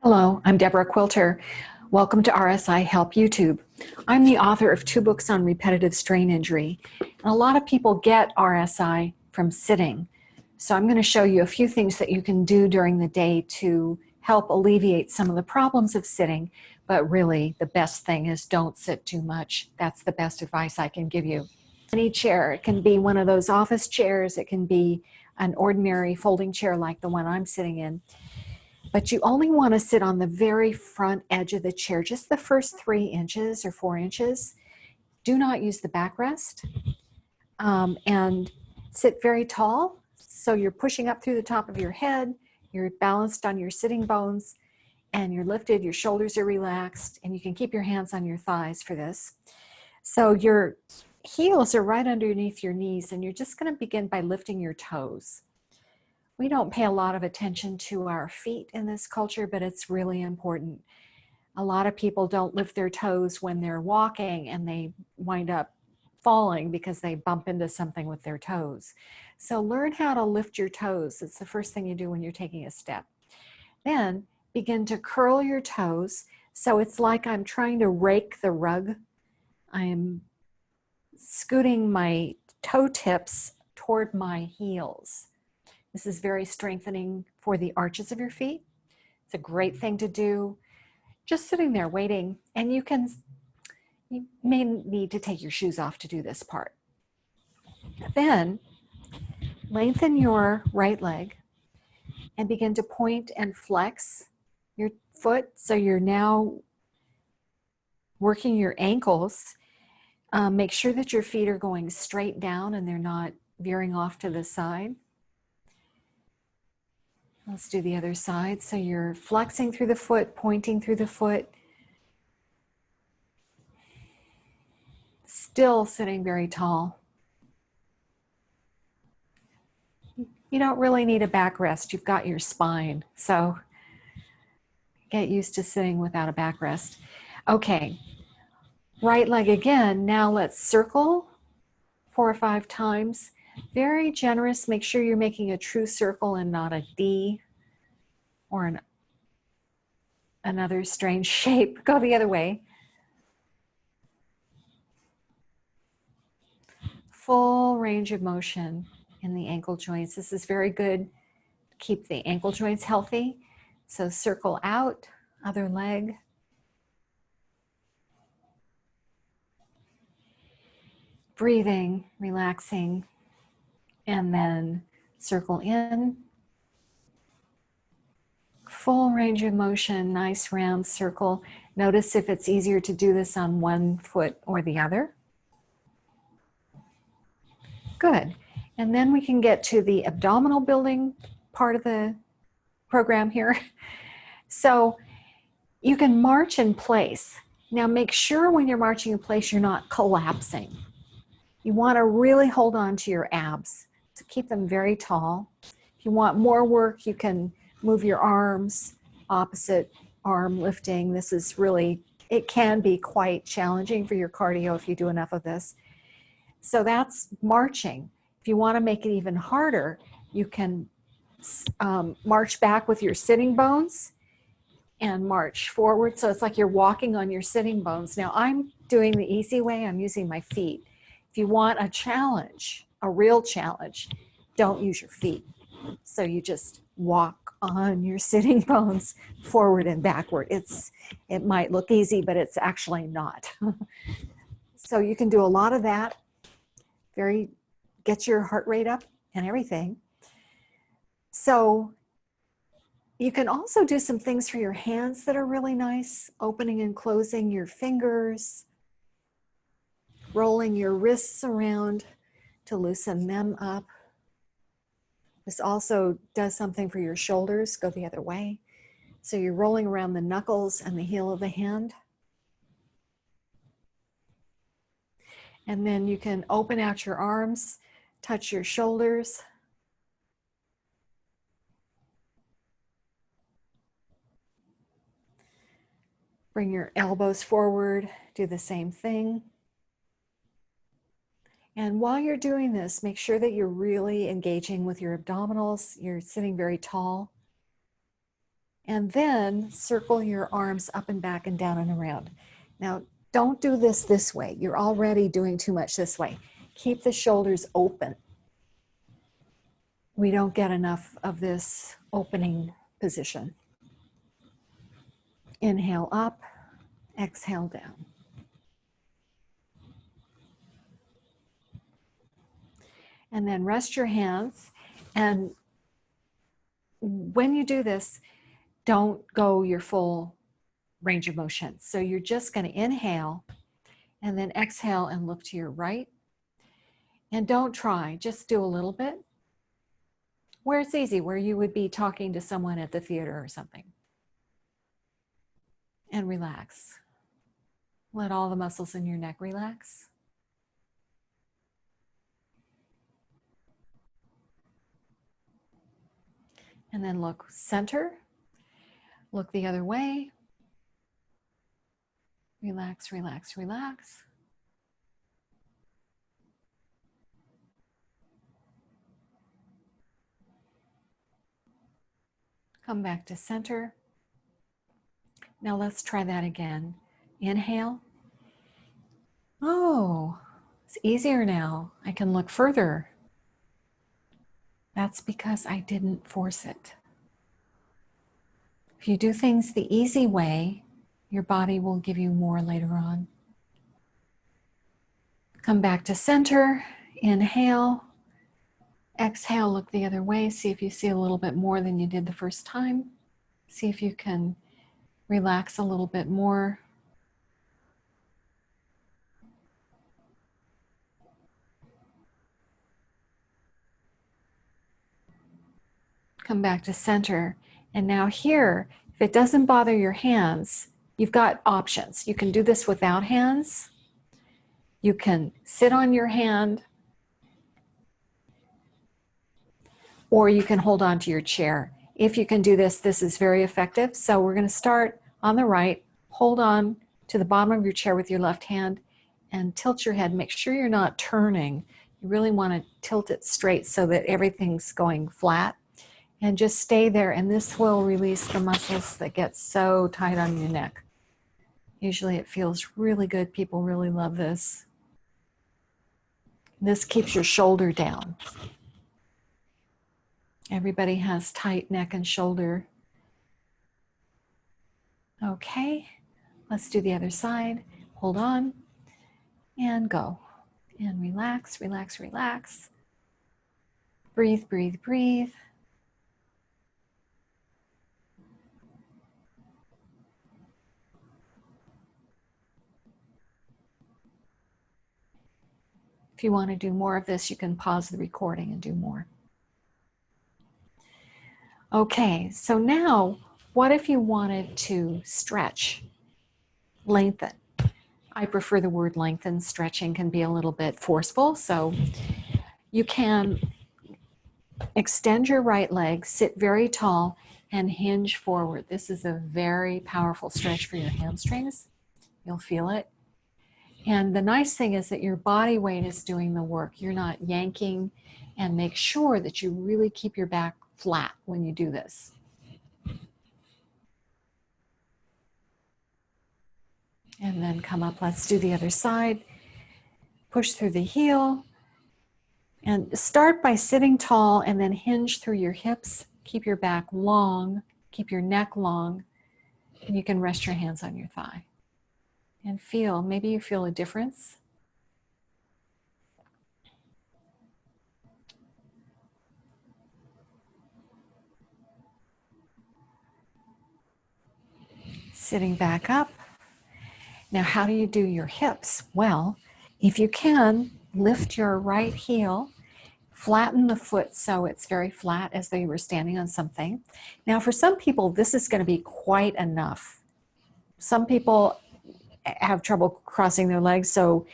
Hello, I'm Deborah Quilter. Welcome to RSI Help YouTube. I'm the author of 2 books on repetitive strain injury, and a lot of people get RSI from sitting. So I'm going to show you a few things that you can do during the day to help alleviate some of the problems of sitting, but really the best thing is don't sit too much. That's the best advice I can give you. Any chair, it can be one of those office chairs, it can be an ordinary folding chair like the one I'm sitting in. But you only want to sit on the very front edge of the chair, just the first 3 inches or 4 inches. Do not use the backrest. And sit very tall. So you're pushing up through the top of your head, you're balanced on your sitting bones, and you're lifted, your shoulders are relaxed, and you can keep your hands on your thighs for this. So your heels are right underneath your knees, and you're just going to begin by lifting your toes. We don't pay a lot of attention to our feet in this culture, but it's really important. A lot of people don't lift their toes when they're walking and they wind up falling because they bump into something with their toes. So learn how to lift your toes. It's the first thing you do when you're taking a step. Then begin to curl your toes. So it's like I'm trying to rake the rug. I'm scooting my toe tips toward my heels. This is very strengthening for the arches of your feet. It's a great thing to do just sitting there waiting, and you may need to take your shoes off to do this part. Then lengthen your right leg and begin to point and flex your foot. So you're now working your ankles. Make sure that your feet are going straight down and they're not veering off to the side. Let's do the other side. So you're flexing through the foot, pointing through the foot, still sitting very tall. You don't really need a backrest. You've got your spine. So get used to sitting without a backrest. Okay, right leg again. Now let's circle 4 or 5 times. Very generous. Make sure you're making a true circle and not a D or another strange shape. Go the other way. Full range of motion in the ankle joints. This is very good to keep the ankle joints healthy. So circle out, other leg. Breathing, relaxing, and then circle in. Full range of motion, nice round circle. Notice if it's easier to do this on one foot or the other. Good. And then we can get to the abdominal building part of the program here. So you can march in place. Now make sure when you're marching in place, you're not collapsing. You want to really hold on to your abs to keep them very tall. If you want more work, you can move your arms, opposite arm lifting. This is really, it can be quite challenging for your cardio if you do enough of this. So that's marching. If you want to make it even harder, you can march back with your sitting bones and march forward. So it's like you're walking on your sitting bones. Now I'm doing the easy way. I'm using my feet. If you want a challenge, a real challenge, don't use your feet. So you just walk on your sitting bones forward and backward. It might look easy, but it's actually not. So you can do a lot of that. Get your heart rate up and everything. So you can also do some things for your hands that are really nice, opening and closing your fingers, rolling your wrists around to loosen them up. This also does something for your shoulders. Go the other way. So you're rolling around the knuckles and the heel of the hand. And then you can open out your arms, touch your shoulders. Bring your elbows forward, do the same thing. And while you're doing this, make sure that you're really engaging with your abdominals. You're sitting very tall. And then circle your arms up and back and down and around. Now, don't do this way. You're already doing too much this way. Keep the shoulders open. We don't get enough of this opening position. Inhale up, exhale down. And then rest your hands. And when you do this, don't go your full range of motion. So you're just going to inhale and then exhale and look to your right. And don't try, just do a little bit. Where it's easy, where you would be talking to someone at the theater or something. And relax. Let all the muscles in your neck relax. And then look center. Look the other way. Relax, relax, relax. Come back to center. Now let's try that again. Inhale. Oh, it's easier now. I can look further. That's because I didn't force it. If you do things the easy way, your body will give you more later on. Come back to center. Inhale. Exhale, look the other way. See if you see a little bit more than you did the first time. See if you can relax a little bit more. Come back to center. And now here, if it doesn't bother your hands, you've got options. You can do this without hands. You can sit on your hand, or you can hold on to your chair. If you can do this, this is very effective. So we're going to start on the right, hold on to the bottom of your chair with your left hand and tilt your head. Make sure you're not turning. You really want to tilt it straight so that everything's going flat. And just stay there, and this will release the muscles that get so tight on your neck. Usually it feels really good. People really love this. This keeps your shoulder down. Everybody has tight neck and shoulder. Okay, let's do the other side. Hold on and go. And relax, relax, relax. Breathe, breathe, breathe. If you want to do more of this, you can pause the recording and do more. Okay, so now, what if you wanted to stretch, lengthen? I prefer the word lengthen. Stretching can be a little bit forceful, so you can extend your right leg, sit very tall, and hinge forward. This is a very powerful stretch for your hamstrings. You'll feel it. And the nice thing is that your body weight is doing the work. You're not yanking, and make sure that you really keep your back flat when you do this. And then come up. Let's do the other side. Push through the heel. And start by sitting tall and then hinge through your hips. Keep your back long. Keep your neck long. And you can rest your hands on your thigh. And feel, maybe you feel a difference. Sitting back up. Now, how do you do your hips? Well, if you can, lift your right heel, flatten the foot so it's very flat as though you were standing on something. Now, for some people, this is going to be quite enough. Some people have trouble crossing their legs, so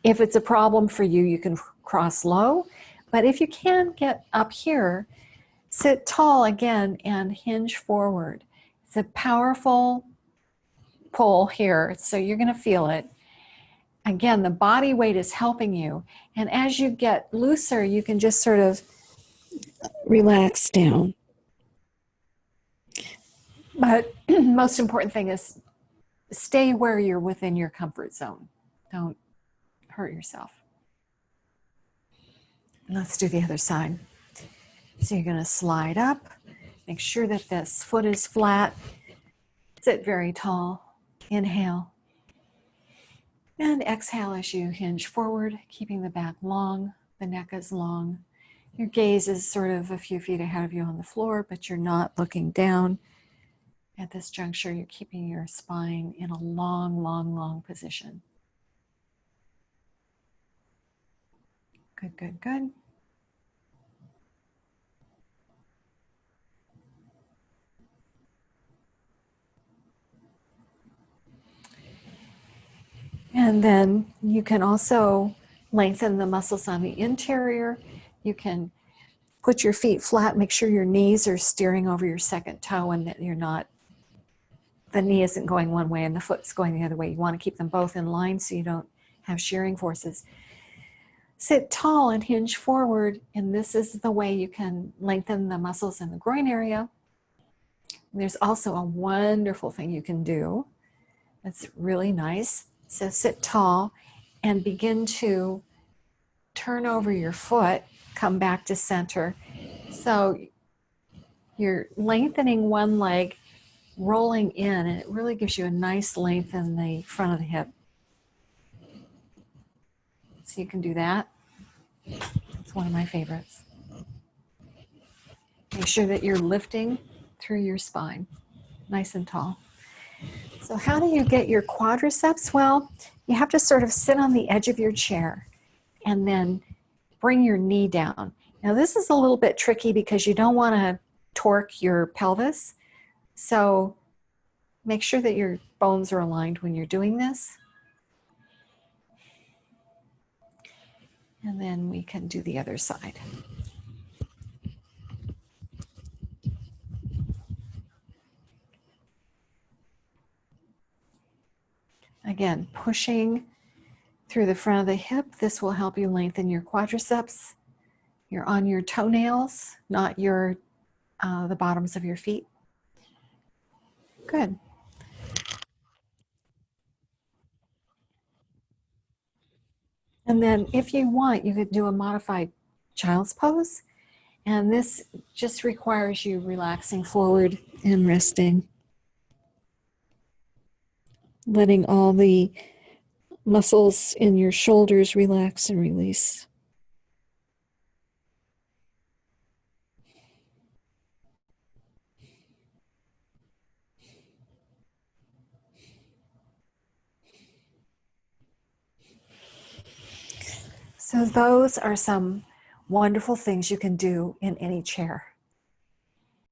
if it's a problem for you, you can cross low. But if you can get up here, sit tall again and hinge forward. It's a powerful pull here, so you're going to feel it. Again, the body weight is helping you. And as you get looser, you can just sort of relax down. But most important thing is stay where you're within your comfort zone. Don't hurt yourself. Let's do the other side. So you're going to slide up. Make sure that this foot is flat. Sit very tall. Inhale. And exhale as you hinge forward, keeping the back long. The neck is long. Your gaze is sort of a few feet ahead of you on the floor, but you're not looking down. At this juncture, you're keeping your spine in a long, long, long position. Good, good, good. And then you can also lengthen the muscles on the interior. You can put your feet flat, make sure your knees are steering over your second toe and that you're not, the knee isn't going one way and the foot's going the other way. You want to keep them both in line so you don't have shearing forces. Sit tall and hinge forward, and this is the way you can lengthen the muscles in the groin area. And there's also a wonderful thing you can do that's really nice. So sit tall and begin to turn over your foot, come back to center. So you're lengthening one leg, rolling in, and it really gives you a nice length in the front of the hip. So you can do that. It's one of my favorites. Make sure that you're lifting through your spine, nice and tall. So how do you get your quadriceps? Well, you have to sort of sit on the edge of your chair and then bring your knee down. Now this is a little bit tricky because you don't want to torque your pelvis. So make sure that your bones are aligned when you're doing this. And then we can do the other side. Again, pushing through the front of the hip. This will help you lengthen your quadriceps. You're on your toenails, not your the bottoms of your feet. Good. And then if you want, you could do a modified child's pose. And this just requires you relaxing forward and resting. Letting all the muscles in your shoulders relax and release. So those are some wonderful things you can do in any chair.